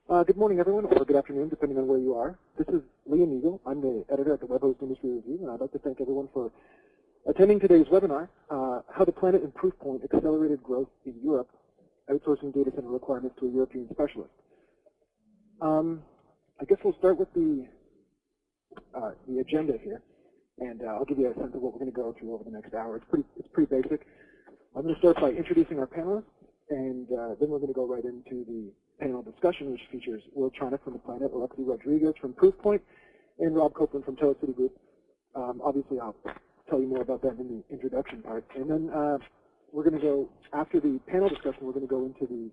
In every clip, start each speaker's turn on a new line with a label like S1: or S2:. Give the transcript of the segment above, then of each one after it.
S1: Good morning, everyone, or good afternoon, depending on where you are. This is Liam Eagle. I'm the editor at the Web Host Industry Review, and I'd like to thank everyone for attending today's webinar, How the Planet and Proofpoint Accelerated Growth in Europe, Outsourcing Data Center Requirements to a European Specialist. I guess we'll start with the agenda here, and I'll give you a sense of what we're going to go through over the next hour. It's pretty basic. I'm going to start by introducing our panelists, and then we're going to go right into the panel discussion, which features Will Charnock from the Planet, Alexis Rodriguez from Proofpoint, and Rob Copeland from TelecityGroup. Obviously, I'll tell you more about that in the introduction part. And then we're going to go, after the panel discussion, we're going to go into the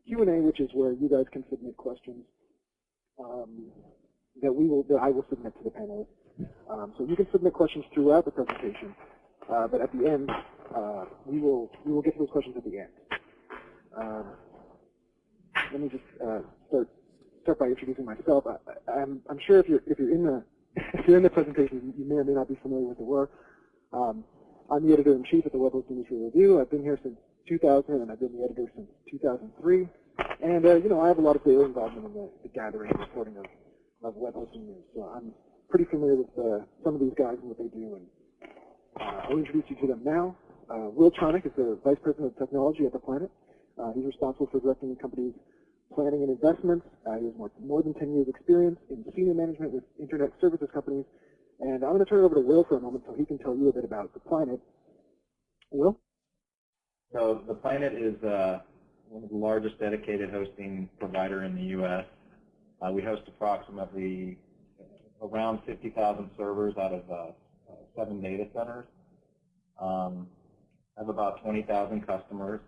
S1: Q&A, which is where you guys can submit questions that I will submit to the panelists. So you can submit questions throughout the presentation, but at the end, we will get to those questions at the end. Let me just start by introducing myself. I'm sure if you're in the presentation, you may or may not be familiar with the work. I'm the editor-in-chief at the Web Host Industry Review. I've been here since 2000, and I've been the editor since 2003. And I have a lot of daily involvement in the gathering and reporting of web hosting news. So I'm pretty familiar with some of these guys and what they do. And I'll introduce you to them now. Will Charnock is the Vice President of Technology at the Planet. He's responsible for directing the company's planning and investments. He has more than 10 years experience in senior management with internet services companies. And I'm going to turn it over to Will for a moment so he can tell you a bit about the Planet. Will?
S2: So the Planet is one of the largest dedicated hosting provider in the U.S. We host approximately around 50,000 servers out of 7 data centers. Have about 20,000 customers.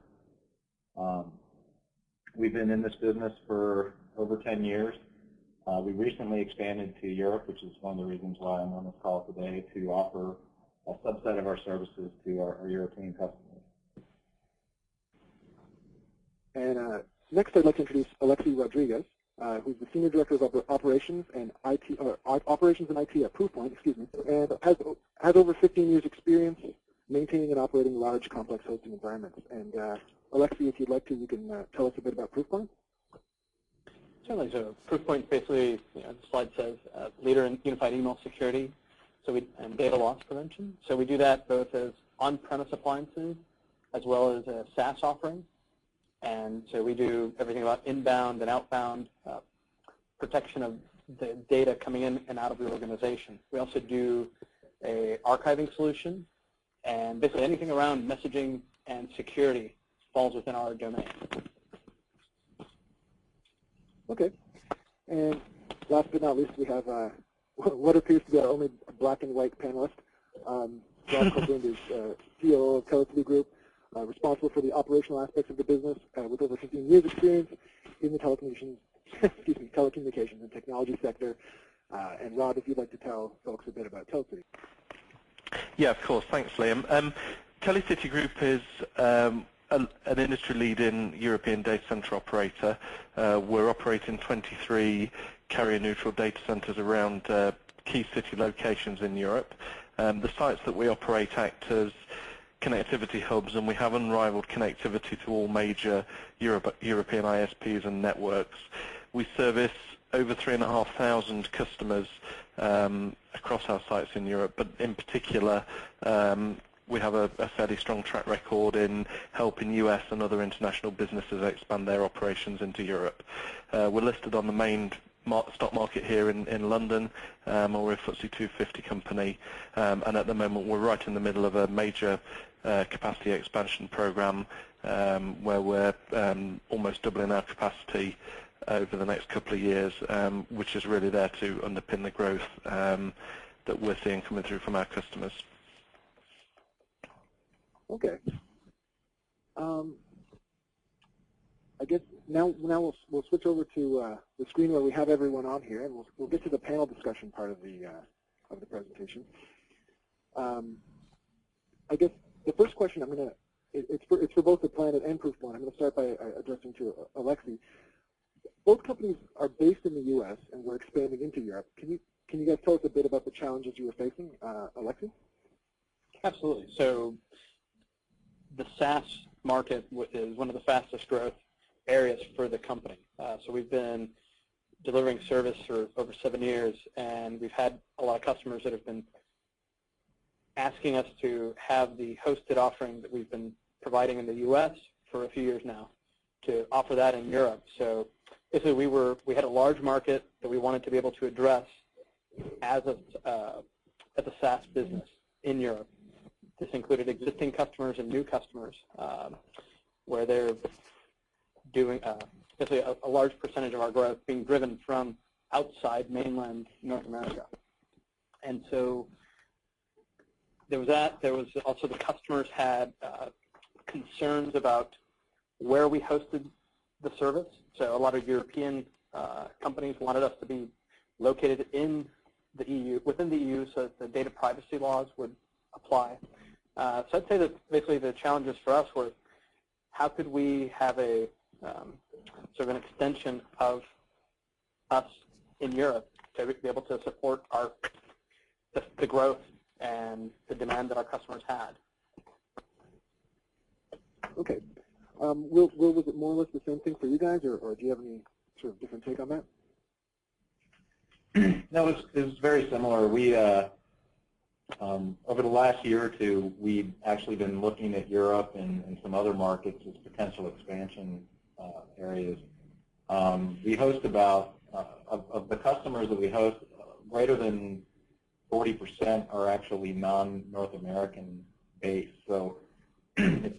S2: We've been in this business for over 10 years. We recently expanded to Europe, which is one of the reasons why I'm on this call today, to offer a subset of our services to our European customers.
S1: And next, I'd like to introduce Alexis Rodriguez, who's the Senior Director of Operations and IT at Proofpoint, and has over 15 years experience maintaining and operating large, complex hosting environments. And Alexis, if you'd like to, you can tell us a bit about Proofpoint.
S3: Certainly. So Proofpoint basically, the slide says, leader in unified email security and data loss prevention. So we do that both as on-premise appliances as well as a SaaS offering. And so we do everything about inbound and outbound protection of the data coming in and out of the organization. We also do a archiving solution, and basically anything around messaging and security falls within our domain. Okay.
S1: And last but not least, we have what appears to be our only black and white panelist. Rob Copeland is CEO of TelecityGroup, responsible for the operational aspects of the business with over 15 years experience in the telecommunications and technology sector. And Rob, if you'd like to tell folks a bit about Telecity.
S4: Yeah, of course. Thanks, Liam. TelecityGroup is an industry-leading European data center operator. We're operating 23 carrier-neutral data centers around key city locations in Europe. The sites that we operate act as connectivity hubs, and we have unrivaled connectivity to all major European ISPs and networks. We service over 3,500 customers across our sites in Europe, but in particular, we have a fairly strong track record in helping US and other international businesses expand their operations into Europe. We're listed on the main stock market here in London, and we're a FTSE 250 company, and at the moment we're right in the middle of a major capacity expansion program where we're almost doubling our capacity over the next couple of years, which is really there to underpin the growth that we're seeing coming through from our customers.
S1: Okay. I guess now we'll switch over to the screen where we have everyone on here, and we'll get to the panel discussion part of the presentation. I guess the first question it's for both the Planet and Proofpoint. I'm going to start by addressing to Alexis. Both companies are based in the U.S. and we're expanding into Europe. Can you guys tell us a bit about the challenges you were facing, Alexis?
S3: Absolutely. So the SaaS market is one of the fastest growth areas for the company. So we've been delivering service for over 7 years, and we've had a lot of customers that have been asking us to have the hosted offering that we've been providing in the U.S. for a few years now to offer that in Europe. So basically we had a large market that we wanted to be able to address as a SaaS business in Europe. This included existing customers and new customers, where they're doing basically a large percentage of our growth being driven from outside mainland North America. And so there was that. There was also the customers had concerns about where we hosted the service. So a lot of European companies wanted us to be located in the EU, within the EU, so that the data privacy laws would apply. So I'd say that basically the challenges for us were how could we have a sort of an extension of us in Europe to be able to support the growth and the demand that our customers had.
S1: Okay. Will, was it more or less the same thing for you guys, or do you have any sort of different take on that?
S2: No, it was very similar. We over the last year or two, we've actually been looking at Europe and some other markets as potential expansion areas. We host about, of the customers that we host, greater than 40% are actually non-North American based. So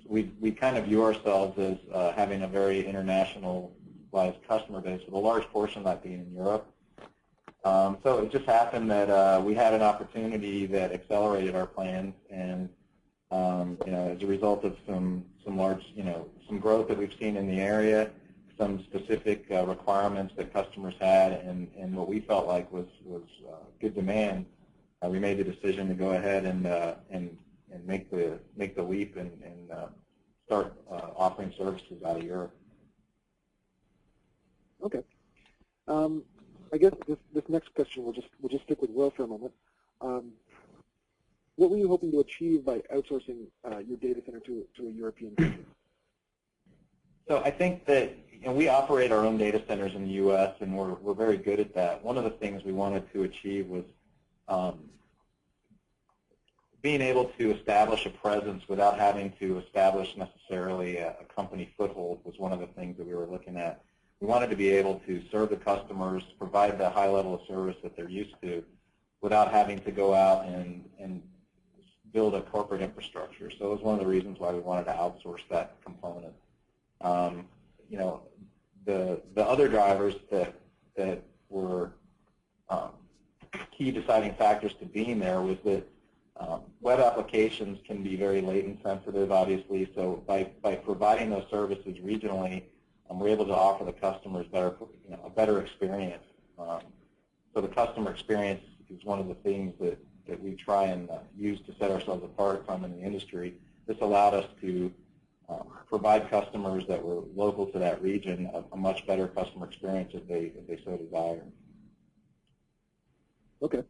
S2: we kind of view ourselves as having a very internationalized customer base, with a large portion of that being in Europe. So it just happened that we had an opportunity that accelerated our plans, and as a result of some large, some growth that we've seen in the area, some specific requirements that customers had, and what we felt like was good demand, we made the decision to go ahead and make the leap and start offering services out of Europe.
S1: Okay. I guess this next question we'll just stick with Will for a moment. What were you hoping to achieve by outsourcing your data center to a European country?
S2: So I think that we operate our own data centers in the U.S. and we're very good at that. One of the things we wanted to achieve was being able to establish a presence without having to establish necessarily a company foothold was one of the things that we were looking at. We wanted to be able to serve the customers, provide the high level of service that they're used to, without having to go out and build a corporate infrastructure. So it was one of the reasons why we wanted to outsource that component. The other drivers that were key deciding factors to being there was that web applications can be very latent sensitive, obviously. So by providing those services regionally, we're able to offer the customers a better experience. So the customer experience is one of the things that we try and use to set ourselves apart from in the industry. This allowed us to provide customers that were local to that region a much better customer experience if they so desire.
S1: Okay.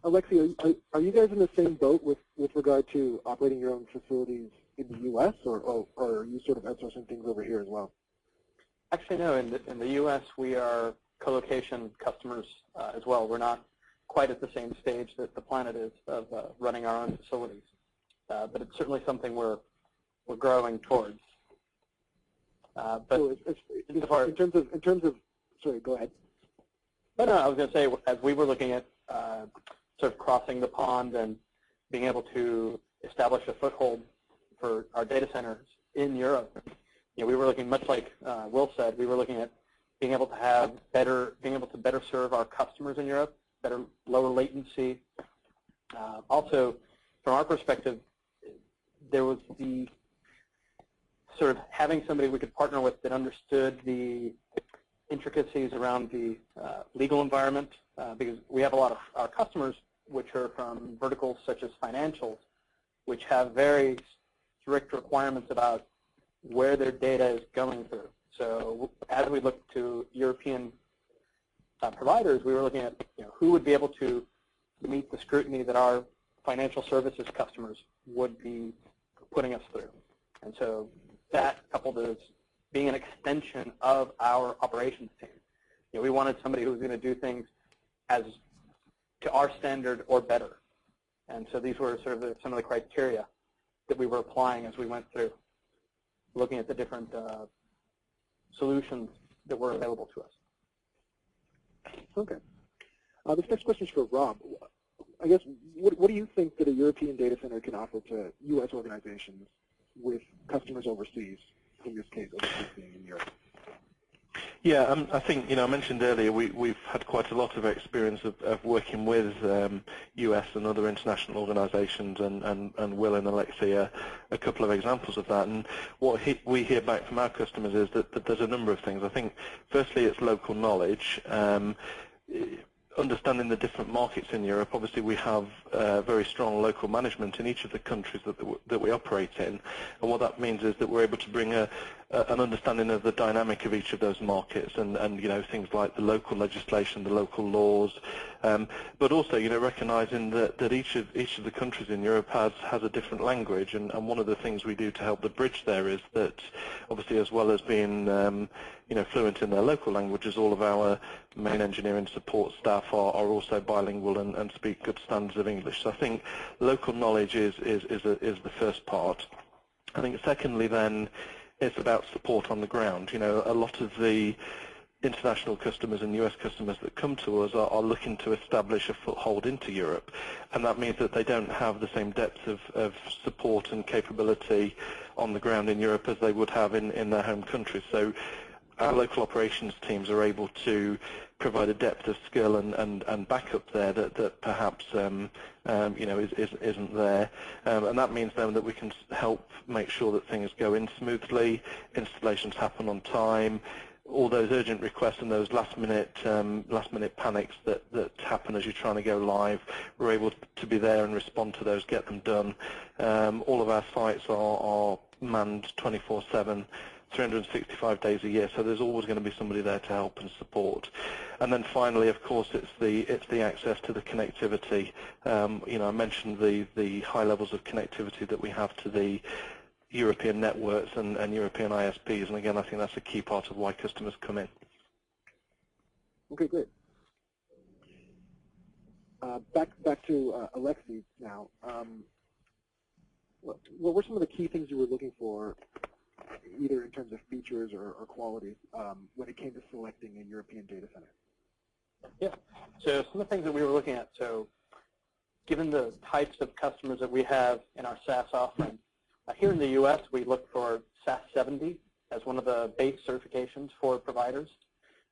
S1: Alexis, are you guys in the same boat with regard to operating your own facilities in the U.S., or are you sort of outsourcing things over here as well?
S3: Actually, no. In the U.S., we are co-location customers as well. We're not quite at the same stage that the planet is of running our own facilities, but it's certainly something we're growing towards. But
S1: so in terms of, sorry, go ahead.
S3: No, I was going to say, as we were looking at sort of crossing the pond and being able to establish a foothold for our data centers in Europe, we were looking, much like Will said, we were looking at being able to better serve our customers in Europe, lower latency. Also, from our perspective, there was the sort of having somebody we could partner with that understood the intricacies around the legal environment, because we have a lot of our customers which are from verticals such as financials, which have very strict requirements about where their data is going through. So as we look to European providers, we were looking at who would be able to meet the scrutiny that our financial services customers would be putting us through. And so that, coupled as being an extension of our operations team. We wanted somebody who was going to do things as to our standard or better. And so these were sort of some of the criteria that we were applying as we went through, looking at the different solutions that were available to us.
S1: Okay. This next question is for Rob. I guess, what do you think that a European data center can offer to U.S. organizations with customers overseas, in this case, overseas being in Europe?
S4: Yeah, I think, I mentioned earlier we've had quite a lot of experience of working with US and other international organizations, and Will and Alexi are a couple of examples of that. And what we hear back from our customers is that there's a number of things. I think, firstly, it's local knowledge. Understanding the different markets in Europe, obviously we have very strong local management in each of the countries that we operate in, and what that means is that we're able to bring an understanding of the dynamic of each of those markets, and things like the local legislation, the local laws, but also recognizing that each of the countries in Europe has a different language, and one of the things we do to help the bridge there is that obviously, as well as being fluent in their local languages, all of our main engineering support staff are also bilingual and speak good standards of English. So I think local knowledge is the first part. I think secondly then, it's about support on the ground. A lot of the international customers and US customers that come to us are looking to establish a foothold into Europe, and that means that they don't have the same depth of support and capability on the ground in Europe as they would have in their home countries. So our local operations teams are able to provide a depth of skill and backup there that perhaps isn't there, and that means then that we can help make sure that things go in smoothly, installations happen on time, all those urgent requests and those last minute panics that happen as you're trying to go live. We're able to be there and respond to those, get them done. All of our sites are manned 24/7. 365 days a year, so there's always going to be somebody there to help and support. And then finally, of course, it's the access to the connectivity. I mentioned the high levels of connectivity that we have to the European networks and European ISPs, and again, I think that's a key part of why customers come in.
S1: Okay, great. Back to Alexi now. What were some of the key things you were looking for, either in terms of features or quality, when it came to selecting a European data center?
S3: Yeah, so some of the things that we were looking at, so given the types of customers that we have in our SaaS offering, here in the US we look for SAS 70 as one of the base certifications for providers.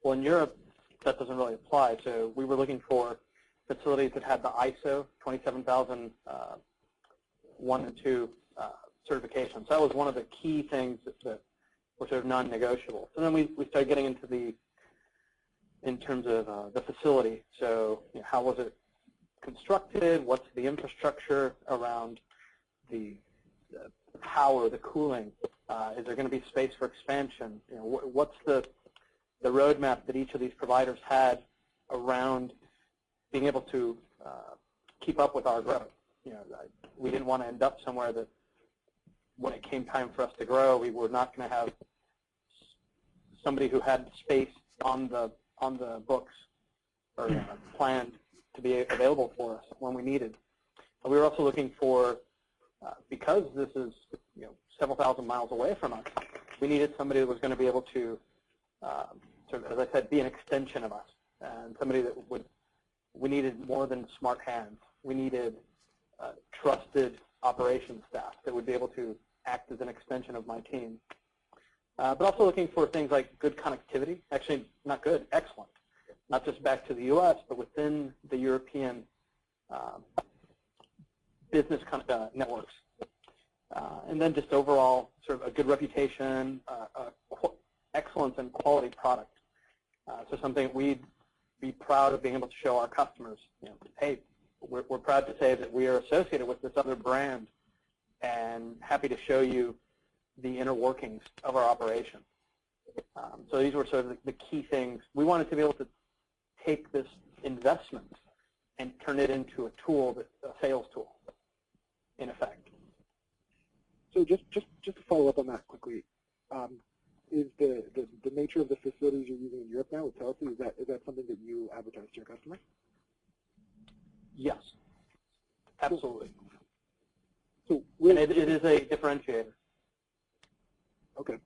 S3: Well, in Europe that doesn't really apply, so we were looking for facilities that had the ISO 27001 and 2 certification. So that was one of the key things that were sort of non-negotiable. So then we started getting into in terms of the facility. So how was it constructed? What's the infrastructure around the power, the cooling? Is there going to be space for expansion? What's the roadmap that each of these providers had around being able to keep up with our growth? We didn't want to end up somewhere that when it came time for us to grow, we were not going to have somebody who had space on the books or planned to be available for us when we needed. We were also looking for, because this is several thousand miles away from us, we needed somebody that was going to be able to, sort of, as I said, be an extension of us, and somebody that we needed more than smart hands. We needed trusted operations staff that would be able to act as an extension of my team. But also looking for things like good connectivity, actually not good, excellent, not just back to the US, but within the European business networks. And then just overall sort of a good reputation, excellence and quality product. So something we'd be proud of being able to show our customers, hey, we're proud to say that we are associated with this other brand and happy to show you the inner workings of our operation. So these were sort of the key things. We wanted to be able to take this investment and turn it into a tool, a sales tool, in effect.
S1: So just to follow up on that quickly, is the nature of the facilities you're using in Europe now with Telecity, is that something that you advertise to your customers?
S3: Yes, absolutely.
S1: So
S3: and it is a differentiator.
S1: Okay.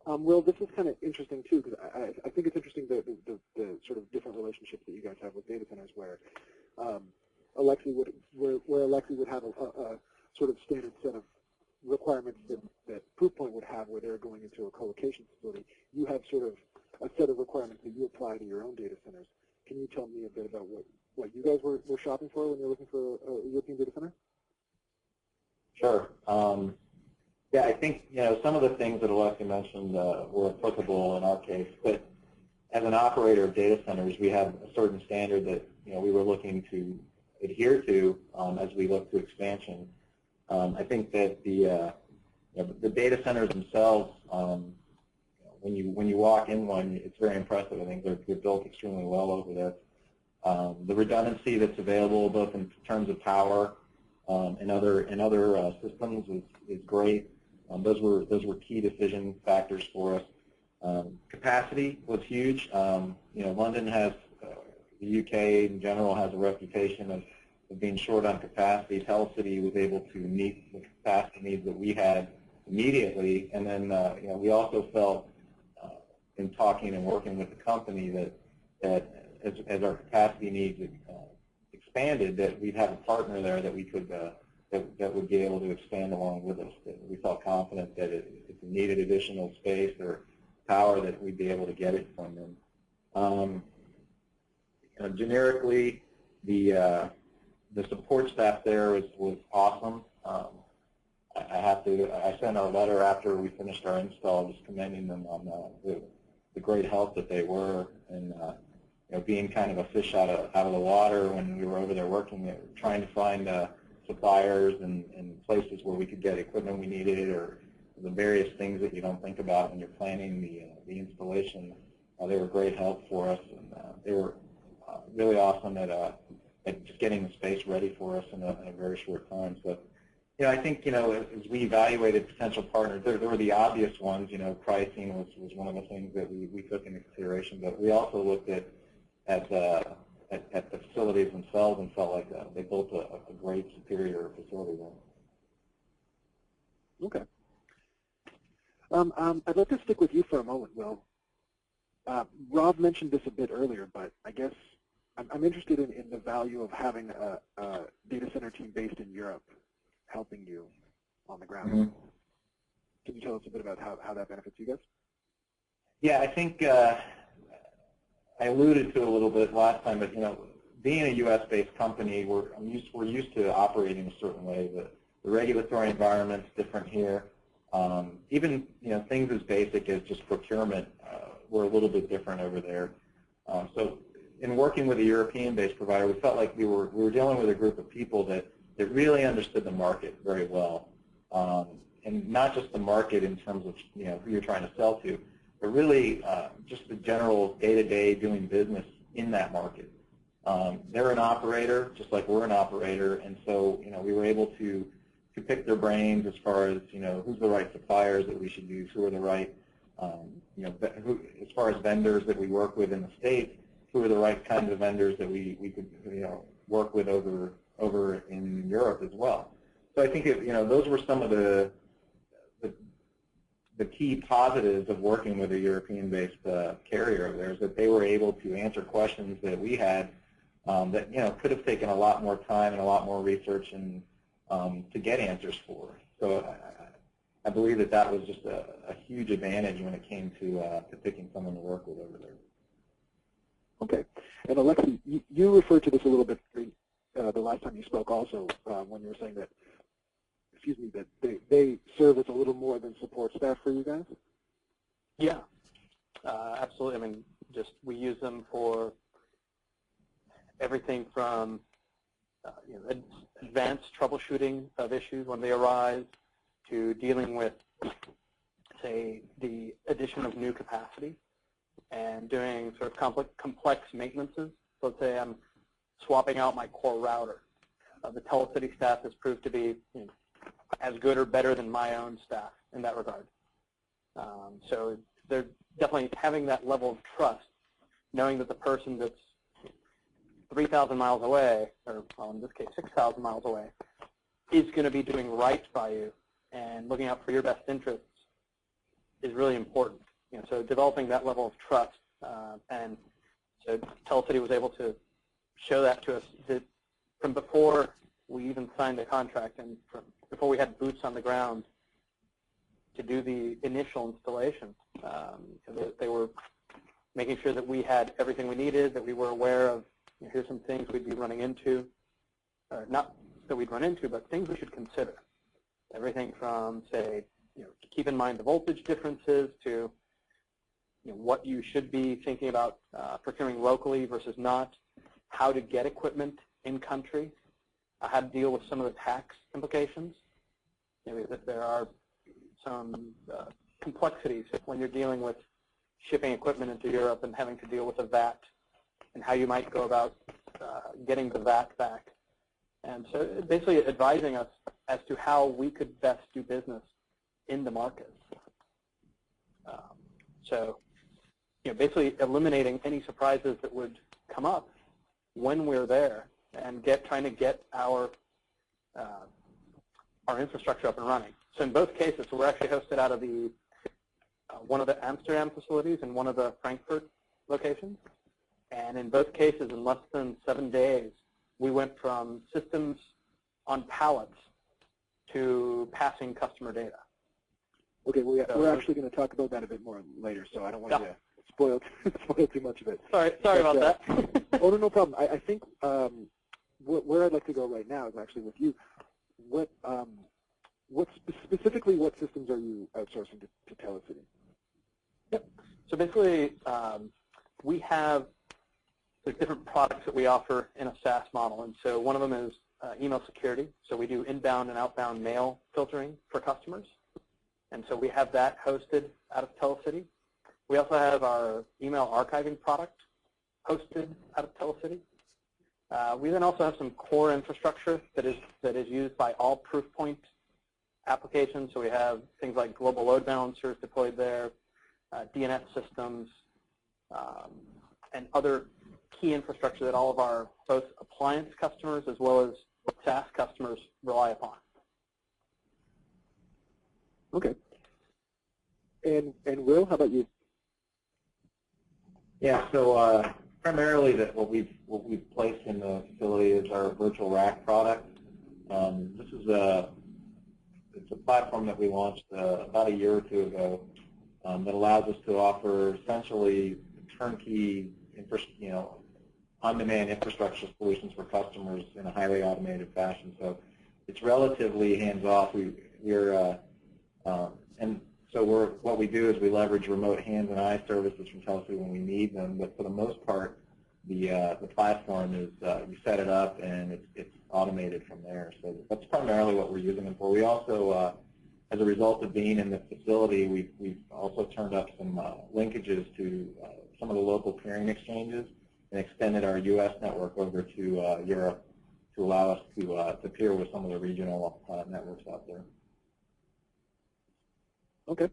S1: Well, this is kind of interesting too, because I think it's interesting the sort of different relationships that you guys have with data centers, where Alexis would have a sort of standard set of requirements that Proofpoint would have, where they're going into a co-location facility. You have sort of a set of requirements that you apply to your own data centers. Can you tell me a bit about what you guys were shopping for when you're looking for a European data center?
S2: Sure. Yeah, I think some of the things that Alexis mentioned were applicable in our case, but as an operator of data centers, we have a certain standard that we were looking to adhere to as we look to expansion. I think that the data centers themselves, when you walk in one, it's very impressive. I think they're built extremely well over there. The redundancy that's available, both in terms of power and other systems, is great. Those were key decision factors for us. Capacity was huge. London has, the UK in general has a reputation of being short on capacity. Telecity was able to meet the capacity needs that we had immediately, and then we also felt in talking and working with the company that as our capacity needs expanded, that we'd have a partner there that we could that would be able to expand along with us. That we felt confident that if we needed additional space or power, that we'd be able to get it from them. Generically, the support staff there was awesome. I sent our letter after we finished our install, just commending them on the great help that they were, and being kind of a fish out of the water when we were over there working, trying to find suppliers and places where we could get equipment we needed, or the various things that you don't think about when you're planning the installation. They were great help for us, and they were really awesome at just getting the space ready for us in a very short time. So, I think, as we evaluated potential partners, there were the obvious ones. Pricing was one of the things that we took into consideration, but we also looked at the facilities themselves and felt like they built a great, superior facility there.
S1: Okay. I'd like to stick with you for a moment, Will. Rob mentioned this a bit earlier, but I guess I'm interested in the value of having a data center team based in Europe helping you on the ground. Mm-hmm. Can you tell us a bit about how that benefits you guys?
S2: Yeah, I think I alluded to it a little bit last time, but being a U.S.-based company, we're used to operating a certain way. The regulatory environment's different here. Even things as basic as just procurement were a little bit different over there. So in working with a European-based provider, we felt like we were dealing with a group of people that really understood the market very well, and not just the market in terms of who you're trying to sell to, but really just the general day-to-day doing business in that market. They're an operator, just like we're an operator, and so we were able to pick their brains as far as who's the right suppliers that we should use, who are the right as far as vendors that we work with in the States, who are the right kinds of vendors that we could work with over in Europe as well. So I think those were some of the key positives of working with a European-based carrier of theirs, that they were able to answer questions that we had that could have taken a lot more time and a lot more research and to get answers for. So I believe that was just a huge advantage when it came to picking someone to work with over there.
S1: Okay. And Alexis, you referred to this a little bit the last time you spoke also, when you were saying that, that they serve as a little more than support staff for you guys?
S3: Yeah, absolutely. I mean, we use them for everything from advanced troubleshooting of issues when they arise, to dealing with, say, the addition of new capacity and doing sort of complex maintenances. So let's say I'm swapping out my core router. The Telecity staff has proved to be as good or better than my own staff in that regard. So they're definitely having that level of trust, knowing that the person that's 3,000 miles away, or well, in this case 6,000 miles away, is going to be doing right by you and looking out for your best interests is really important. So developing that level of trust, and so Telecity was able to show that to us that from before we even signed the contract and from before we had boots on the ground to do the initial installation. They were making sure that we had everything we needed, that we were aware of, here's some things we'd be running into, or not that we'd run into, but things we should consider. Everything from, say, keep in mind the voltage differences to what you should be thinking about procuring locally versus not, how to get equipment in country, how to deal with some of the tax implications. There are some complexities when you're dealing with shipping equipment into Europe and having to deal with a VAT and how you might go about getting the VAT back. And so basically advising us as to how we could best do business in the market. So basically eliminating any surprises that would come up when we're there and trying to get our infrastructure up and running. So in both cases, we're actually hosted out of the one of the Amsterdam facilities and one of the Frankfurt locations. And in both cases, in less than 7 days, we went from systems on pallets to passing customer data.
S1: Okay, we're actually going to talk about that a bit more later, so I don't want to spoil too much of it.
S3: Sorry about that.
S1: Oh, no problem. I think where I'd like to go right now is actually with you. Specifically, what systems are you outsourcing to Telecity?
S3: Yep. So basically, we have different products that we offer in a SaaS model, and so one of them is email security. So we do inbound and outbound mail filtering for customers, and so we have that hosted out of Telecity. We also have our email archiving product hosted out of Telecity. We then also have some core infrastructure that is used by all Proofpoint applications. So we have things like global load balancers deployed there, DNS systems, and other key infrastructure that all of our both appliance customers as well as SaaS customers rely upon.
S1: Okay. And Will, how about you?
S2: Yeah. So primarily, what we've placed in the facility is our virtual rack product. This is it's a platform that we launched about a year or two ago that allows us to offer essentially turnkey, on-demand infrastructure solutions for customers in a highly automated fashion. So it's relatively hands-off. What we do is we leverage remote hands and eye services from Telecity when we need them. But for the most part, the platform is you set it up and it's automated from there. So that's primarily what we're using them for. We also, as a result of being in the facility, we've also turned up some linkages to some of the local peering exchanges and extended our U.S. network over to Europe to allow us to peer with some of the regional networks out there.
S1: Okay.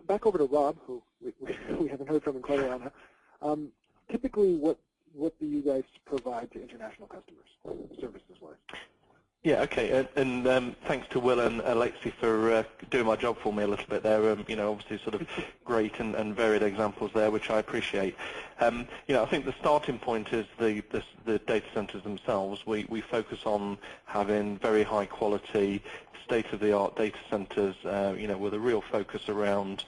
S1: Back over to Rob, who we haven't heard from in quite a while now. Typically, what do you guys provide to international customers, services-wise?
S4: Yeah, okay, and thanks to Will and Alexis for doing my job for me a little bit there. Obviously sort of great and varied examples there, which I appreciate. I think the starting point is the data centers themselves. We focus on having very high quality, state-of-the-art data centers, with a real focus around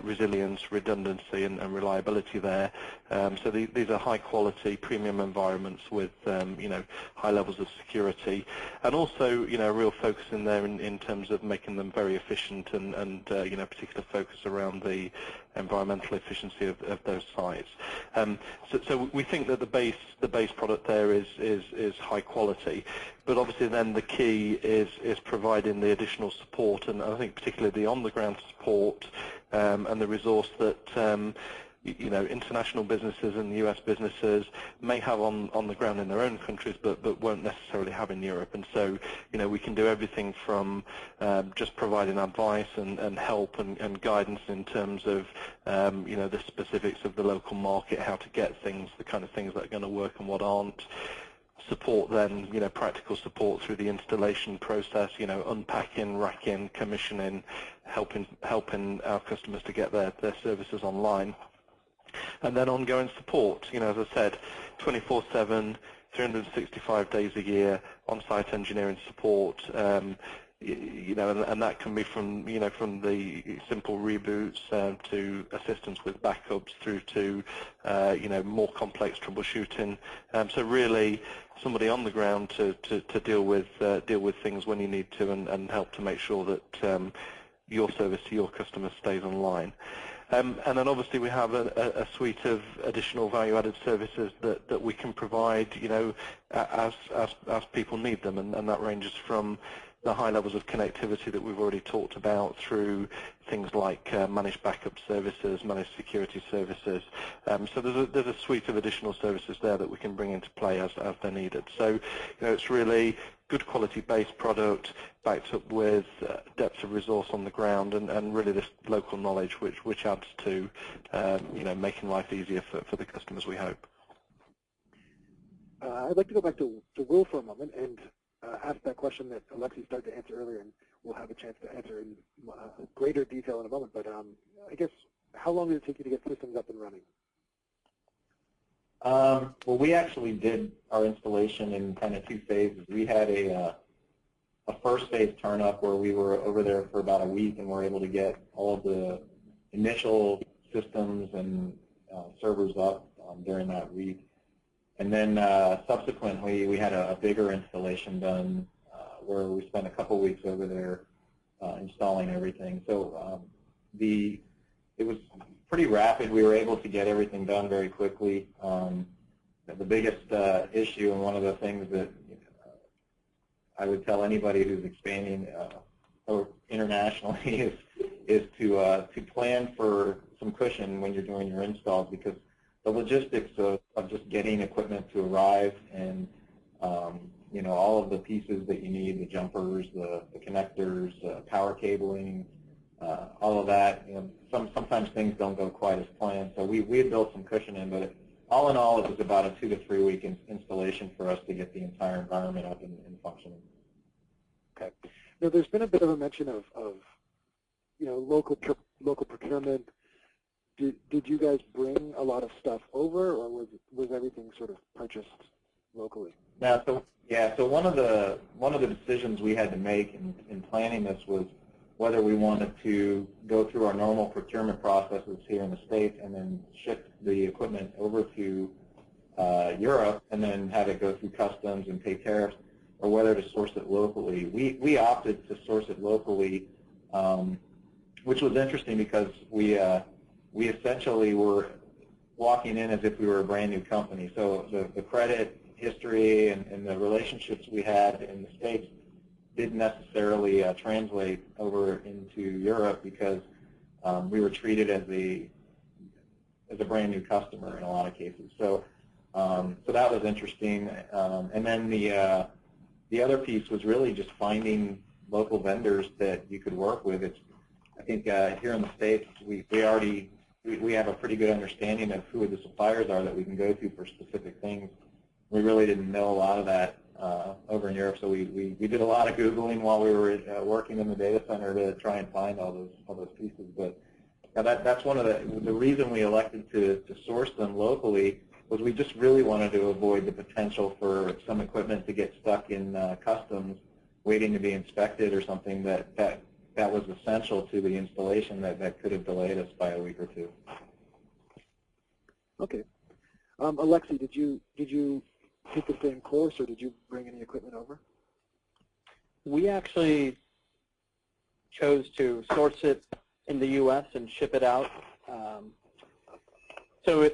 S4: resilience, redundancy, and reliability there. So these are high-quality, premium environments with, high levels of security, and also, a real focus in there in terms of making them very efficient and particular focus around the environmental efficiency of those sites. So we think that the base product there is high quality, but obviously then the key is providing the additional support, and I think particularly the on-the-ground support and the resource that international businesses and U.S. businesses may have on the ground in their own countries, but won't necessarily have in Europe. And so, we can do everything from just providing advice and help and guidance in terms of, the specifics of the local market, how to get things, the kind of things that are going to work and what aren't. Support then, practical support through the installation process, unpacking, racking, commissioning, helping our customers to get their services online. And then ongoing support, as I said, 24/7, 365 days a year, on-site engineering support, and that can be from the simple reboots to assistance with backups through to more complex troubleshooting. So really, somebody on the ground to deal with things when you need to, and help to make sure that your service to your customers stays online. And then obviously we have a suite of additional value-added services that we can provide, as people need them, and that ranges from the high levels of connectivity that we've already talked about through things like managed backup services, managed security services. So there's a suite of additional services there that we can bring into play as they're needed. So it's really good quality-based product backed up with depth of resource on the ground, and really this local knowledge which adds to making life easier for the customers, we hope.
S1: I'd like to go back to Will for a moment and ask that question that Alexis started to answer earlier, and we'll have a chance to answer in greater detail in a moment. But I guess, how long did it take you to get systems up and running?
S2: Well, we actually did our installation in kind of 2 phases. We had a first phase turn up where we were over there for about a week, and were able to get all of the initial systems and servers up during that week. And then subsequently, we had a bigger installation done where we spent a couple weeks over there installing everything. So it was pretty rapid. We were able to get everything done very quickly. The biggest issue, and one of the things that I would tell anybody who's expanding internationally is to plan for some cushion when you're doing your installs, because the logistics of just getting equipment to arrive, and all of the pieces that you need, the jumpers, the connectors, power cabling, all of that, sometimes things don't go quite as planned. So we had built some cushion in, but all in all, it was about a 2 to 3 week installation for us to get the entire environment up and functioning.
S1: Okay. Now, there's been a bit of a mention of local procurement. Did you guys bring a lot of stuff over, or was everything sort of purchased locally?
S2: So one of the decisions we had to make in planning this was whether we wanted to go through our normal procurement processes here in the States and then ship the equipment over to Europe and then have it go through customs and pay tariffs, or whether to source it locally. We opted to source it locally, which was interesting because we essentially were walking in as if we were a brand new company. So the credit history and the relationships we had in the States didn't necessarily translate over into Europe, because we were treated as a brand new customer in a lot of cases. So that was interesting. And then the other piece was really just finding local vendors that you could work with. I think here in the States, we have a pretty good understanding of who the suppliers are that we can go to for specific things. We really didn't know a lot of that over in Europe, so we did a lot of Googling while we were working in the data center to try and find all those pieces. But that's one of the reason we elected to source them locally was we just really wanted to avoid the potential for some equipment to get stuck in customs waiting to be inspected, or something that was essential to the installation that could have delayed us by a week or 2.
S1: Okay. Alexi, did you take the same course, or did you bring any equipment over?
S3: We actually chose to source it in the U.S. and ship it out. So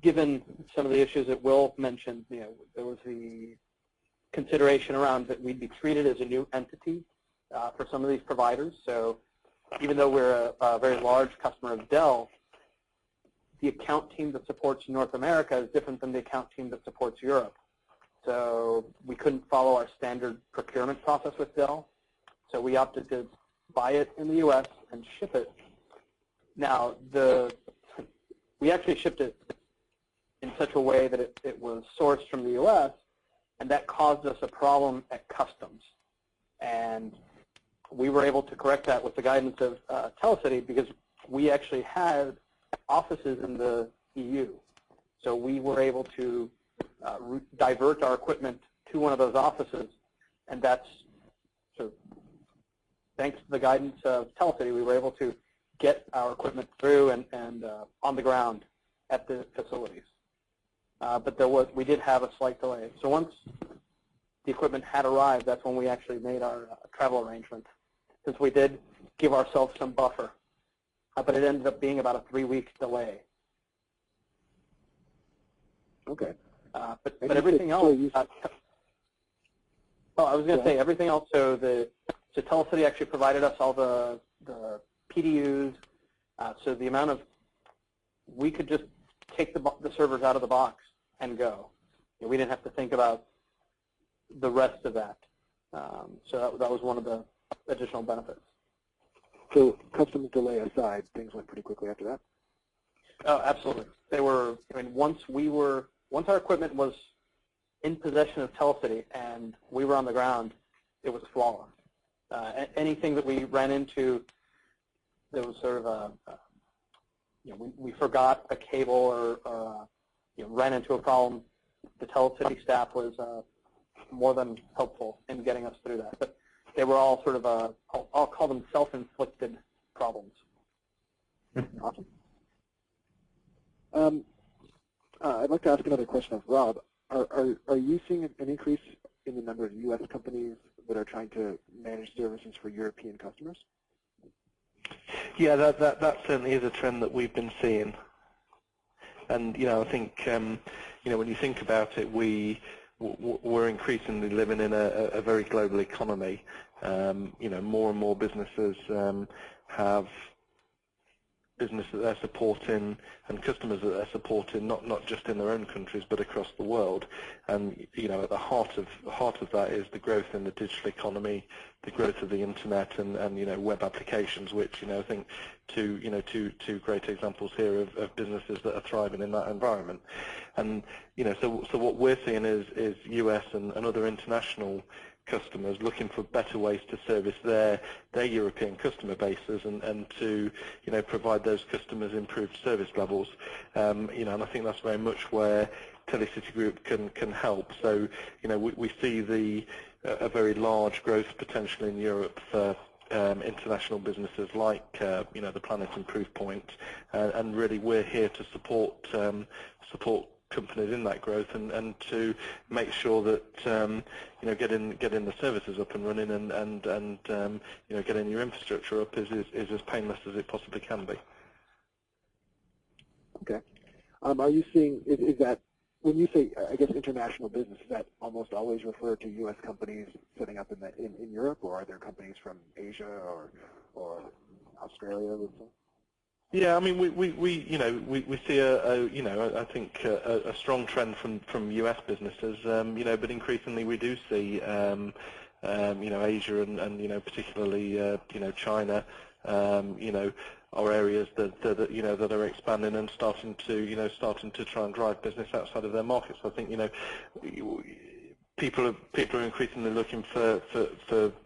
S3: given some of the issues that Will mentioned, there was the consideration around that we'd be treated as a new entity for some of these providers. So even though we're a very large customer of Dell, the account team that supports North America is different than the account team that supports Europe. So we couldn't follow our standard procurement process with Dell. So we opted to buy it in the U.S. and ship it. Now, we actually shipped it in such a way that it was sourced from the U.S., and that caused us a problem at customs. And we were able to correct that with the guidance of Telecity, because we actually had offices in the EU. So we were able to divert our equipment to one of those offices, and that's sort of thanks to the guidance of Telecity, we were able to get our equipment through and on the ground at the facilities. But we did have a slight delay. So once the equipment had arrived, that's when we actually made our travel arrangement, since we did give ourselves some buffer. But it ended up being about a 3-week delay.
S1: Okay.
S3: But everything else, I was going to say everything else. So Telecity actually provided us all the PDUs. So the amount of, we could just take the servers out of the box and go. We didn't have to think about the rest of that. So that was one of the additional benefits.
S1: So customs delay aside, things went pretty quickly after that?
S3: Oh, absolutely. They were, I mean, once our equipment was in possession of Telecity and we were on the ground, it was flawless. Anything that we ran into that was sort of we forgot a cable or ran into a problem, the Telecity staff was more than helpful in getting us through that. But they were all sort of, I'll call them self-inflicted problems.
S1: Awesome. I'd like to ask another question of Rob. Are you seeing an increase in the number of U.S. companies that are trying to manage services for European customers?
S4: Yeah, that certainly is a trend that we've been seeing. And I think when you think about it, we're increasingly living in a very global economy. More and more businesses have business that they're supporting and customers that they're supporting, not just in their own countries but across the world. And at the heart of that is the growth in the digital economy, the growth of the internet, and web applications, which I think two great examples here of businesses that are thriving in that environment. And so what we're seeing is US and other international customers looking for better ways to service their European customer bases and to provide those customers improved service levels. And I think that's very much where TelecityGroup can help. So we see a very large growth potential in Europe for international businesses like the Planet and Proofpoint, and really we're here to support companies in that growth and to make sure that getting the services up and running and getting your infrastructure up is as painless as it possibly can be.
S1: Okay. Are you seeing, is that, when you say, I guess, international business, is that almost always refer to U.S. companies setting up in Europe, or are there companies from Asia or Australia, let's say?
S4: Yeah, I mean, we see I think a strong trend from U.S. businesses, but increasingly we do see Asia and particularly China, are areas that are expanding and starting to try and drive business outside of their markets. I think people are increasingly looking for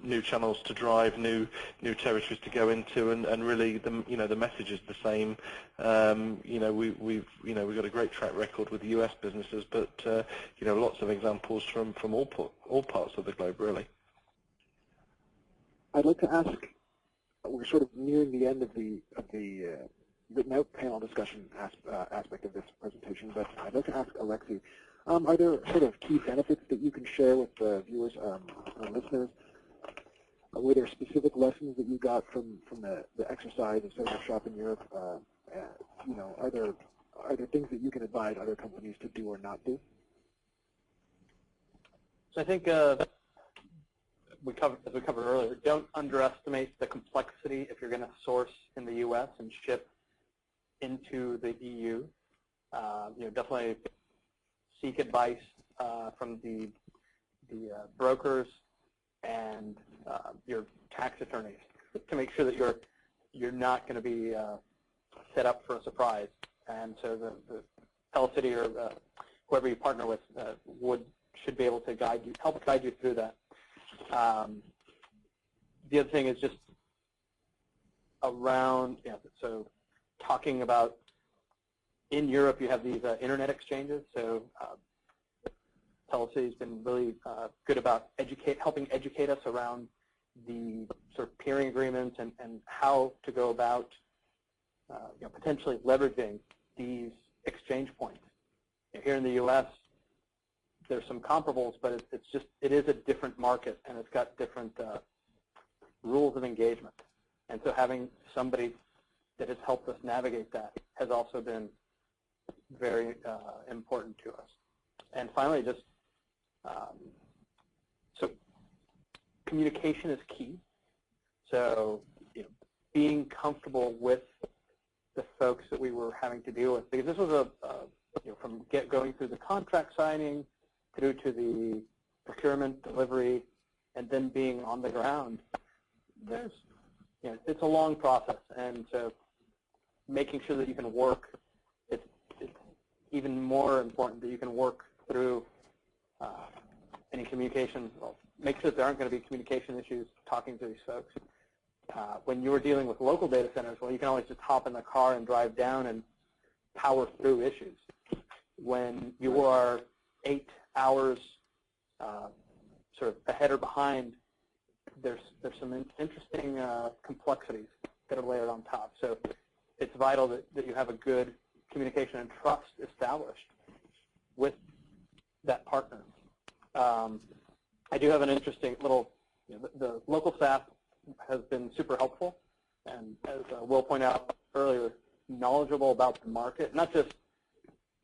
S4: new channels to drive, new territories to go into, and really the message is the same. We've got a great track record with the U.S. businesses, but lots of examples from all parts of the globe, really.
S1: I'd like to ask. We're sort of nearing the end of the written out panel discussion aspect of this presentation, but I'd like to ask Alexis. Are there sort of key benefits that you can share with the viewers and listeners? Were there specific lessons that you got from the exercise of setting up shop in Europe? Are there things that you can advise other companies to do or not do?
S3: So I think as we covered earlier, don't underestimate the complexity if you're going to source in the U.S. and ship into the EU. Definitely seek advice from the brokers and your tax attorneys to make sure that you're not going to be set up for a surprise. And so the Telecity or whoever you partner with should be able to help guide you through that. The other thing is just around, so talking about in Europe you have these internet exchanges. So Telecity has been really good about helping educate us around the sort of peering agreements and how to go about potentially leveraging these exchange points. Here in the U.S., there's some comparables, but it is a different market, and it's got different rules of engagement. And so having somebody that has helped us navigate that has also been very important to us. And finally, just so communication is key. So being comfortable with the folks that we were having to deal with, because this was from going through the contract signing through to the procurement, delivery, and then being on the ground. It's a long process, and so making sure that you can work, it's even more important that you can work through any communication. Well, make sure that there aren't going to be communication issues talking to these folks. When you were dealing with local data centers, well, you can always just hop in the car and drive down and power through issues. When you are 8 hours sort of ahead or behind, there's some interesting complexities that are layered on top. So it's vital that you have a good communication and trust established with that partner. I do have an interesting little, the local staff has been super helpful, and as Will pointed out earlier, knowledgeable about the market, not just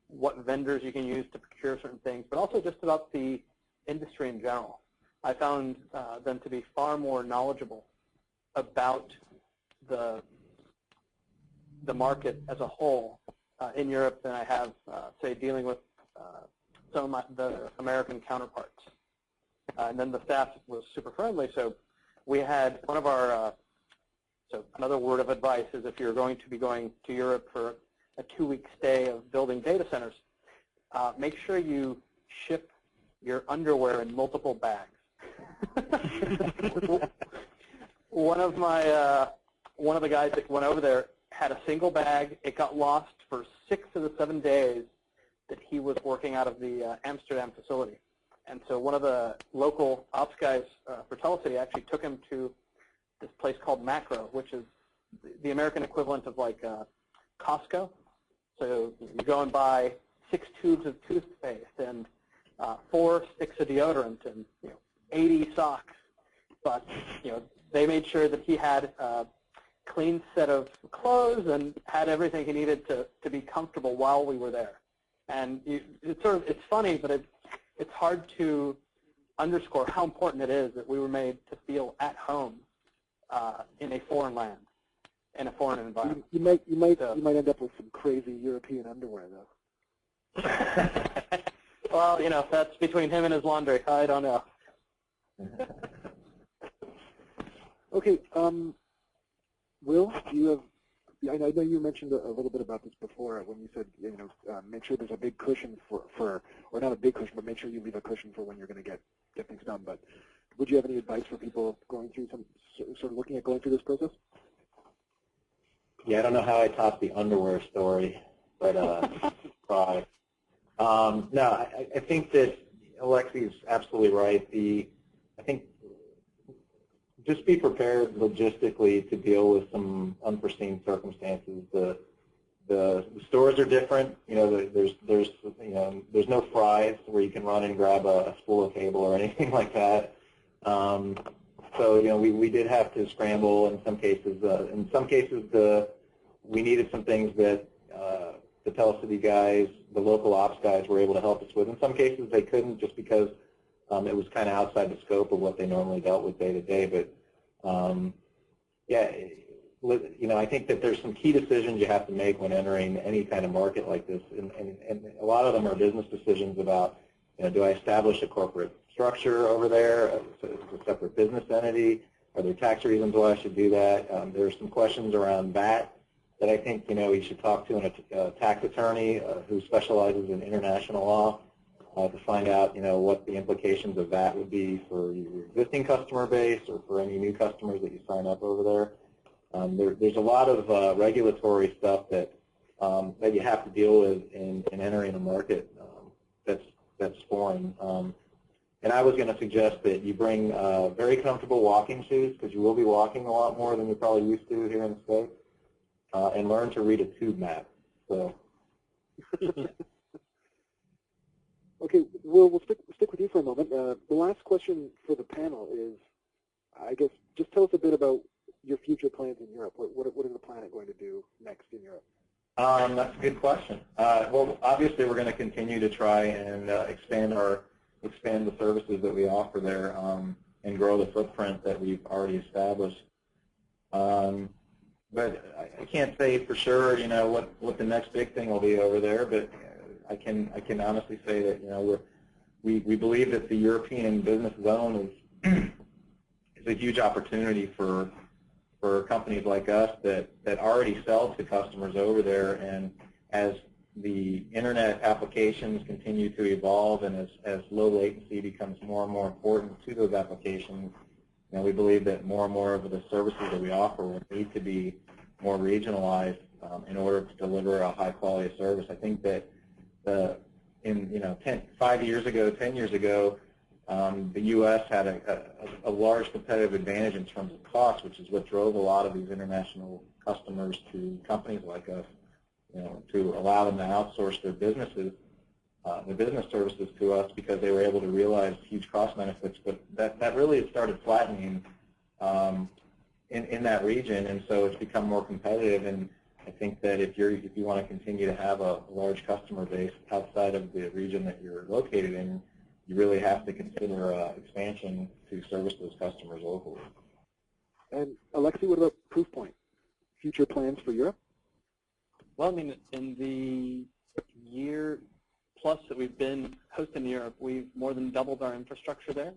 S3: what vendors you can use to procure certain things, but also just about the industry in general. I found them to be far more knowledgeable about the market as a whole in Europe than I have, say, dealing with some of the American counterparts. And then the staff was super friendly, so we had one of our, so another word of advice is if you're going to be going to Europe for a 2-week stay of building data centers, make sure you ship your underwear in multiple bags. One of the guys that went over there had a single bag. It got lost for 6 of the 7 days that he was working out of the Amsterdam facility. And so one of the local ops guys for Telecity actually took him to this place called Macro, which is the American equivalent of like Costco. So you go and buy 6 tubes of toothpaste and 4 sticks of deodorant and 80 socks. But they made sure that he had a clean set of clothes and had everything he needed to be comfortable while we were there. And it's funny, but it's hard to underscore how important it is that we were made to feel at home in a foreign land, in a foreign environment.
S1: You might end up with some crazy European underwear, though.
S3: Well, that's between him and his laundry. I don't know.
S1: Okay, Will, do you have? I know you mentioned a little bit about this before when you said make sure there's a big cushion for or not a big cushion, but make sure you leave a cushion for when you're going to get things done. But would you have any advice for people going through sort of looking at going through this process?
S2: Yeah, I don't know how I topped the underwear story, but try. No, I think that Alexis is absolutely right. I think just be prepared logistically to deal with some unforeseen circumstances. The stores are different. There's no fries where you can run and grab a spool of cable or anything like that. So we did have to scramble in some cases. In some cases, we needed some things that the Telecity guys, the local ops guys, were able to help us with. In some cases, they couldn't just because it was kind of outside the scope of what they normally dealt with day to day. But yeah, I think that there's some key decisions you have to make when entering any kind of market like this, and a lot of them are business decisions about, do I establish a corporate structure over there, a separate business entity? Are there tax reasons why I should do that? There's some questions around VAT that I think, you should talk to a tax attorney who specializes in international law to find out, what the implications of that would be for your existing customer base or for any new customers that you sign up over there. There's a lot of regulatory stuff that you have to deal with in entering a market that's foreign. And I was going to suggest that you bring very comfortable walking shoes, because you will be walking a lot more than you're probably used to here in the States, and learn to read a tube map. So.
S1: Okay, we'll stick with you for a moment. The last question for the panel is, I guess, just tell us a bit about your future plans in Europe. What is the planet going to do next in Europe?
S2: That's a good question. Well, obviously, we're going to continue to try and expand the services that we offer there and grow the footprint that we've already established. But I can't say for sure, what the next big thing will be over there. But I can honestly say that we believe that the European business zone is a huge opportunity for companies like us that already sell to customers over there, and as the internet applications continue to evolve and as low latency becomes more and more important to those applications, we believe that more and more of the services that we offer will need to be more regionalized in order to deliver a high quality of service. I think that 10 years ago, the U.S. had a large competitive advantage in terms of cost, which is what drove a lot of these international customers to companies like us, to allow them to outsource their business services to us, because they were able to realize huge cost benefits. But that really has started flattening in that region, and so it's become more competitive. And I think that if you want to continue to have a large customer base outside of the region that you're located in, you really have to consider expansion to service those customers locally.
S1: And Alexi, what about Proofpoint? Future plans for Europe?
S3: Well, I mean, in the year plus that we've been hosting Europe, we've more than doubled our infrastructure there.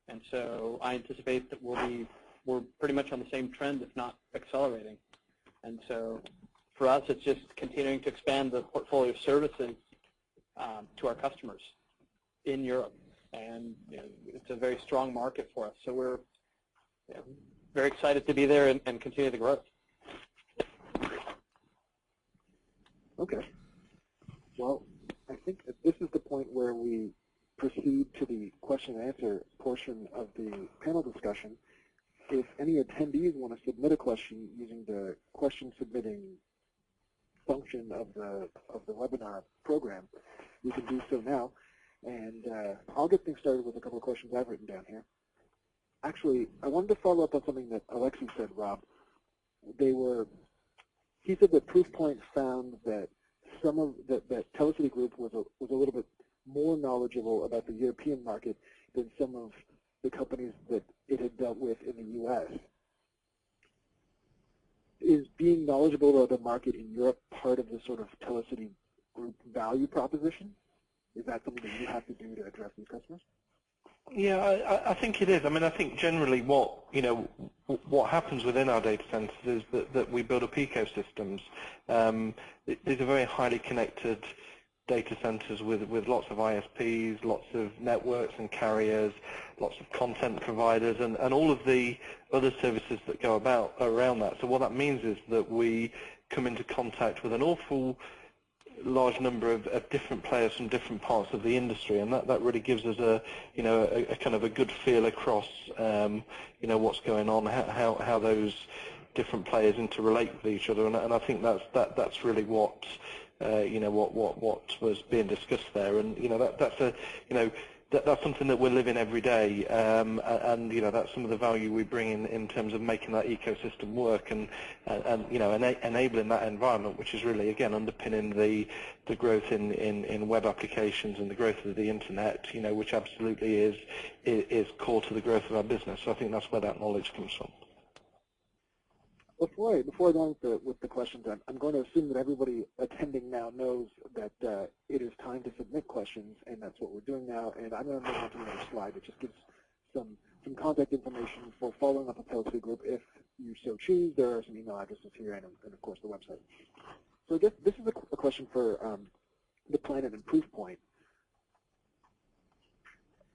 S3: And so I anticipate that we're pretty much on the same trend, if not accelerating. And so for us, it's just continuing to expand the portfolio of services to our customers in Europe. And it's a very strong market for us. So we're very excited to be there and continue the growth.
S1: Okay. Well, I think that this is the point where we proceed to the question and answer portion of the panel discussion. If any attendees want to submit a question using the question submitting function of the webinar program, we can do so now. And I'll get things started with a couple of questions I've written down here. Actually, I wanted to follow up on something that Alexis said, Rob. He said that Proofpoint found that that TelecityGroup was a little bit more knowledgeable about the European market than some of the companies that it had dealt with in the U.S. Is being knowledgeable about the market in Europe part of the sort of TelecityGroup value proposition? Is that something that you have to do to address these customers?
S4: Yeah, I think it is. I mean, I think generally what happens within our data centers is that we build up ecosystems. These are very highly connected data centers with lots of ISPs, lots of networks and carriers, lots of content providers, and all of the other services that go around that. So what that means is that we come into contact with an awful large number of different players from different parts of the industry, and that really gives us a kind of a good feel across what's going on, how those different players interrelate with each other, and I think that's really what what was being discussed there, and that's something that we're living every day, and that's some of the value we bring in terms of making that ecosystem work and enabling that environment, which is really again underpinning the growth in web applications and the growth of the internet, which absolutely is core to the growth of our business. So I think that's where that knowledge comes from.
S1: Before I go on with the questions, I'm going to assume that everybody attending now knows that it is time to submit questions, and that's what we're doing now. And I'm going to move on to another slide. It just gives some contact information for following up with TelecityGroup if you so choose. There are some email addresses here, and of course the website. So I guess this is a question for the Planet and Proofpoint.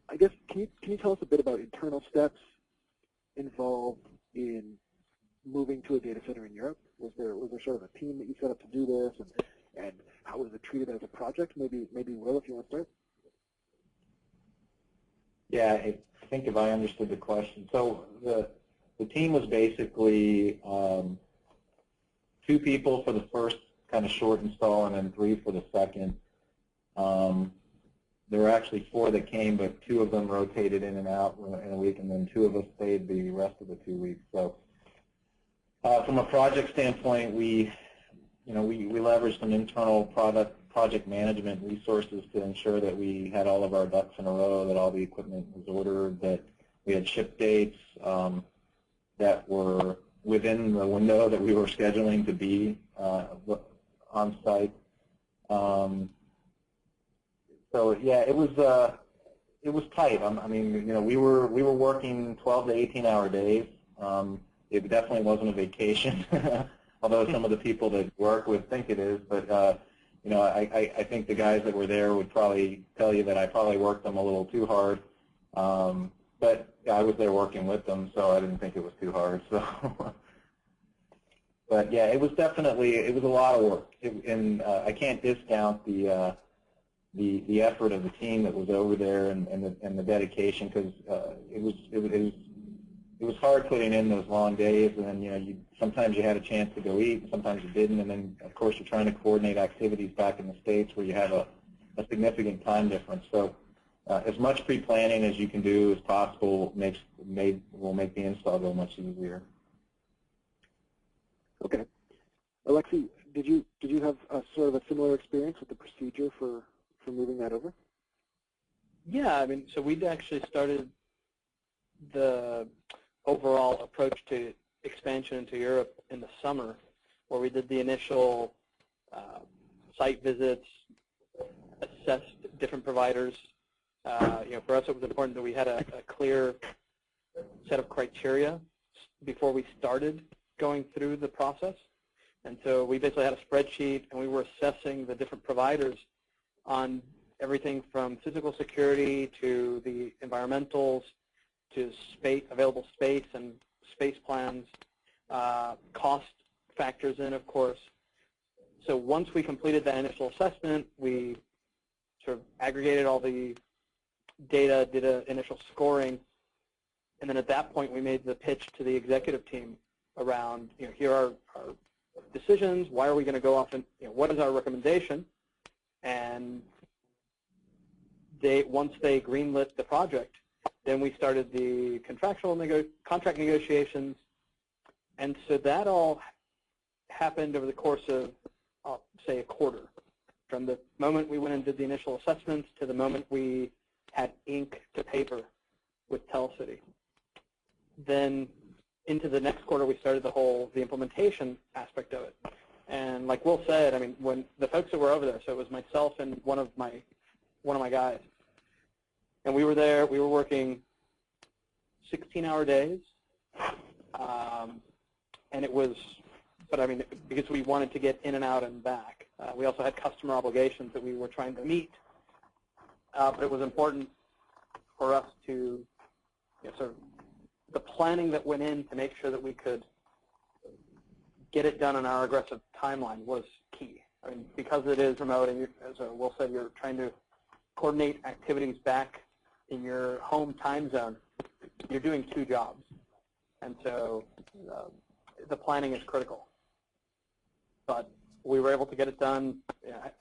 S1: I guess can you tell us a bit about internal steps involved in moving to a data center in Europe? Was there sort of a team that you set up to do this, and how was it treated as a project? Maybe Will, if you want to start.
S2: Yeah, I think if I understood the question, so the team was basically 2 people for the first kind of short install, and then 3 for the second. There were actually 4 that came, but 2 of them rotated in and out in a week, and then 2 of us stayed the rest of the 2 weeks. So from a project standpoint, we leveraged some internal project management resources to ensure that we had all of our ducks in a row, that all the equipment was ordered, that we had ship dates that were within the window that we were scheduling to be on site. So yeah, it was tight. I mean, we were working 12 to 18-hour days. It definitely wasn't a vacation, although some of the people that work with think it is. But I think the guys that were there would probably tell you that I probably worked them a little too hard. But yeah, I was there working with them, so I didn't think it was too hard. So, but yeah, it was a lot of work, and I can't discount the effort of the team that was over there and the dedication, because it was hard putting in those long days, and then sometimes you had a chance to go eat, and sometimes you didn't, and then of course you're trying to coordinate activities back in the States where you have a significant time difference. So as much pre-planning as you can do as possible will make the install go much easier.
S1: Okay, Alexi, did you have a sort of a similar experience with the procedure for moving that over?
S3: Yeah, I mean, so we'd actually started the overall approach to expansion into Europe in the summer, where we did the initial site visits, assessed different providers. For us it was important that we had a clear set of criteria before we started going through the process. And so we basically had a spreadsheet, and we were assessing the different providers on everything from physical security to the environmentals to available space and space plans, cost factors in, of course. So once we completed that initial assessment, we sort of aggregated all the data, did an initial scoring, and then at that point we made the pitch to the executive team around, here are our decisions, why are we going to go off, and what is our recommendation? And once they greenlit the project, then we started the contract negotiations, and so that all happened over the course of, I'll say, a quarter. From the moment we went and did the initial assessments to the moment we had ink to paper with Telecity. Then into the next quarter, we started the implementation aspect of it. And like Will said, I mean, when the folks that were over there, so it was myself and one of my guys, and we were there. We were working 16-hour days, and it was, but I mean, because we wanted to get in and out and back. We also had customer obligations that we were trying to meet, but it was important for us to sort of the planning that went in to make sure that we could get it done on our aggressive timeline was key. I mean, because it is remote, and as Will said, you're trying to coordinate activities back in your home time zone, you're doing 2 jobs. And so the planning is critical. But we were able to get it done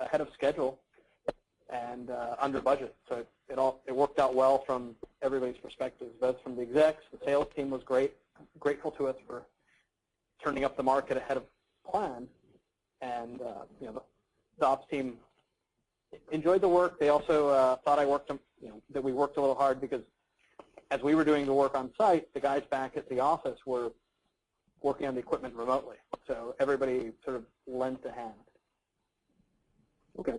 S3: ahead of schedule and under budget. So it worked out well from everybody's perspective, both from the execs. The sales team was grateful to us for turning up the market ahead of plan, and the ops team enjoyed the work. They also thought that we worked a little hard, because as we were doing the work on site, the guys back at the office were working on the equipment remotely. So everybody sort of lent a hand.
S1: Okay.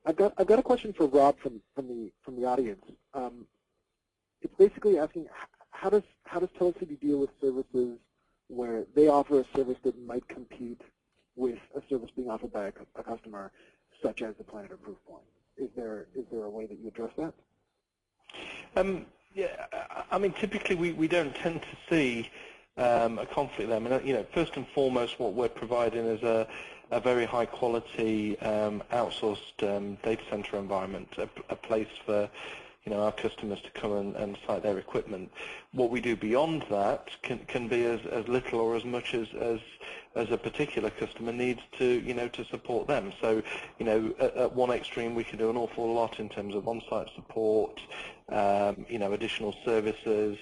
S1: I've got a question for Rob from the audience. It's basically asking how does Telecity deal with services where they offer a service that might compete with a service being offered by a customer, such as the Planet or Proofpoint? Is there a way that you address that?
S4: Yeah, I mean, typically we don't tend to see a conflict there. I mean, first and foremost, what we're providing is a very high quality outsourced data center environment, a place for our customers to come and site their equipment. What we do beyond that can be as little or as much as a particular customer needs to to support them. So at one extreme we can do an awful lot in terms of on-site support, additional services,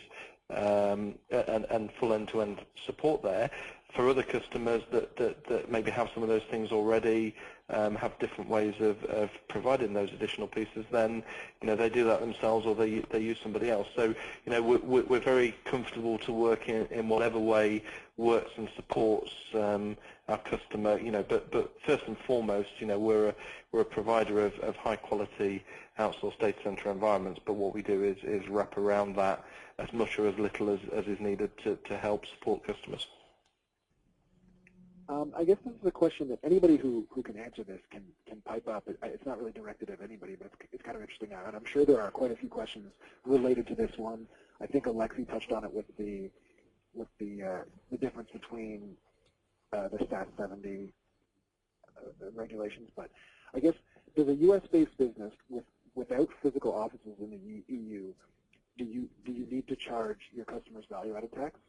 S4: and full end-to-end support there. For other customers that maybe have some of those things already, have different ways of providing those additional pieces, then they do that themselves or they use somebody else. So we're very comfortable to work in whatever way works and supports our customer. But first and foremost, we're a provider of high quality outsourced data center environments. But what we do is wrap around that as much or as little as is needed to help support customers.
S1: I guess this is a question that anybody who can answer this can pipe up. It's not really directed at anybody, but it's kind of interesting now. And I'm sure there are quite a few questions related to this one. I think Alexi touched on it with the difference between the Stat 70 regulations. But I guess there's a U.S.-based business without physical offices in the EU. Do you need to charge your customers value-added tax?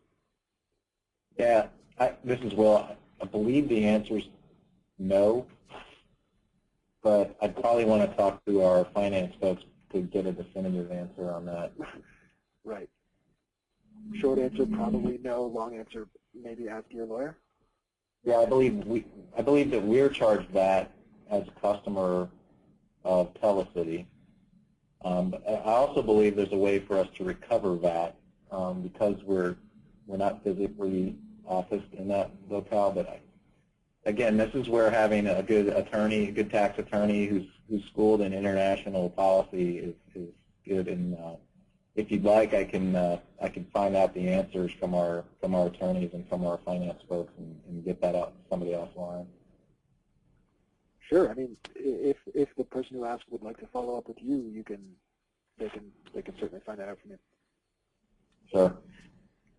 S2: Yeah, this is Will. I believe the answer is no, but I'd probably want to talk to our finance folks to get a definitive answer on that.
S1: Right. Short answer, probably no. Long answer, maybe ask your lawyer.
S2: Yeah, I believe that we're charged that as a customer of Telecity. But I also believe there's a way for us to recover that because we're not physically officed in that locale. But again, this is where having a good attorney, a good tax attorney who's schooled in international policy is good. And if you'd like, I can find out the answers from our attorneys and from our finance folks and get that out to somebody offline.
S1: Sure. I mean, if the person who asked would like to follow up with you, they can certainly find that out from you.
S2: Sure.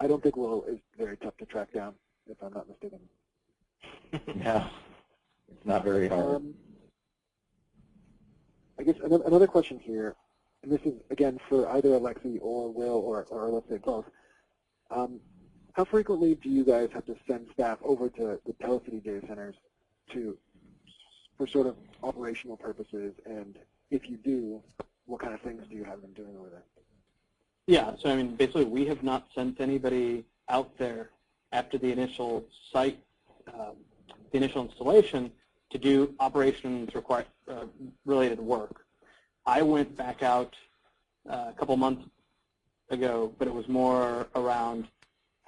S1: I don't think Will is very tough to track down, if I'm not mistaken.
S2: No, it's not very hard.
S1: I guess another question here, and this is, again, for either Alexi or Will, or let's say both. How frequently do you guys have to send staff over to the Telecity data centers for sort of operational purposes? And if you do, what kind of things do you have them doing over there?
S3: Yeah, so I mean, basically we have not sent anybody out there after the initial site, the initial installation to do operations related work. I went back out a couple months ago, but it was more around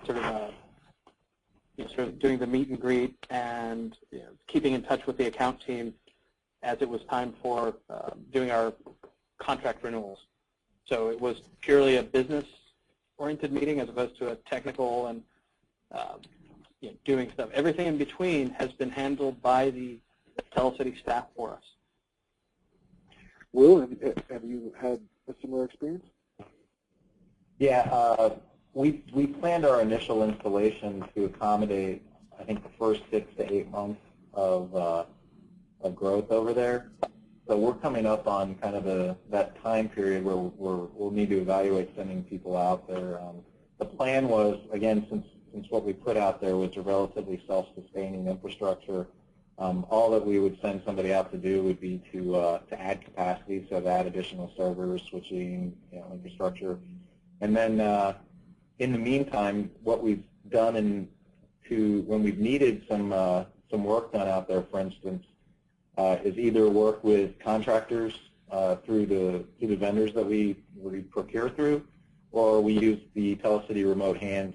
S3: sort of doing the meet and greet and keeping in touch with the account team as it was time for doing our contract renewals. So it was purely a business-oriented meeting as opposed to a technical and doing stuff. Everything in between has been handled by the Telecity staff for us.
S1: Will, have you had a similar experience?
S2: Yeah, we planned our initial installation to accommodate, I think, the first 6 to 8 months of growth over there. So we're coming up on kind of that time period where we'll need to evaluate sending people out there. The plan was, again, since what we put out there was a relatively self-sustaining infrastructure, all that we would send somebody out to do would be to add capacity, so to add additional servers, switching, infrastructure. And then in the meantime, what we've done when we've needed some work done out there, for instance, is either work with contractors through the vendors that we procure through, or we use the Telecity remote hands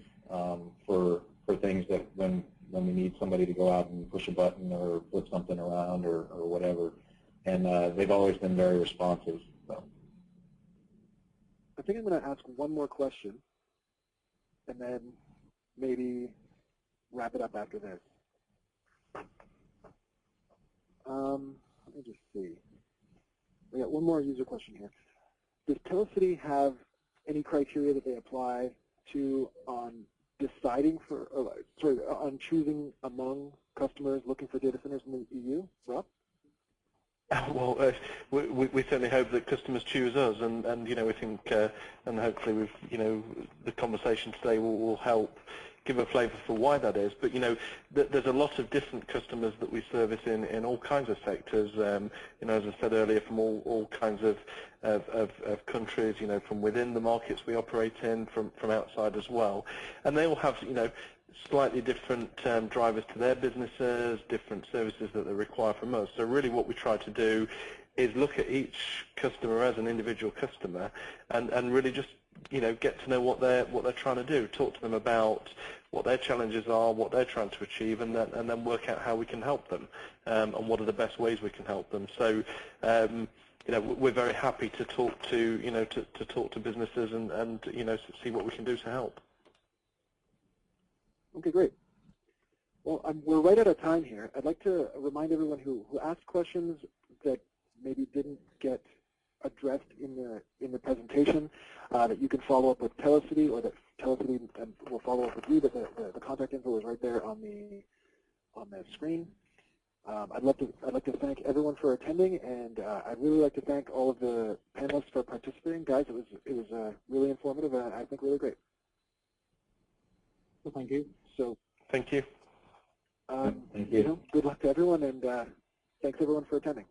S2: for for things that when we need somebody to go out and push a button or flip something around or whatever. And they've always been very responsive. So.
S1: I think I'm going to ask one more question and then maybe wrap it up after this. Let me just see. We got one more user question here. Does Telecity have any criteria that they apply to on deciding for, on choosing among customers looking for data centers in the EU? Rob?
S4: Well, we certainly hope that customers choose us, and we think, and hopefully we've, the conversation today will help give a flavour for why that is. But there's a lot of different customers that we service in all kinds of sectors. As I said earlier, from all kinds of countries. From within the markets we operate in, from outside as well, and they all have slightly different drivers to their businesses, different services that they require from us. So really what we try to do is look at each customer as an individual customer and really just get to know what they're trying to do, talk to them about what their challenges are, what they're trying to achieve, and then work out how we can help them and what are the best ways we can help them. So we're very happy to talk to talk to businesses and see what we can do to help.
S1: Okay, great. Well, we're right out of time here. I'd like to remind everyone who asked questions that maybe didn't get addressed in the presentation that you can follow up with Telecity, or that Telecity will follow up with you. But the contact info is right there on the screen. I'd like to thank everyone for attending, and I'd really like to thank all of the panelists for participating. Guys, it was really informative and I think really great.
S3: Well, thank you.
S1: So
S4: thank you.
S2: Thank you.
S1: Good luck to everyone, and thanks everyone for attending.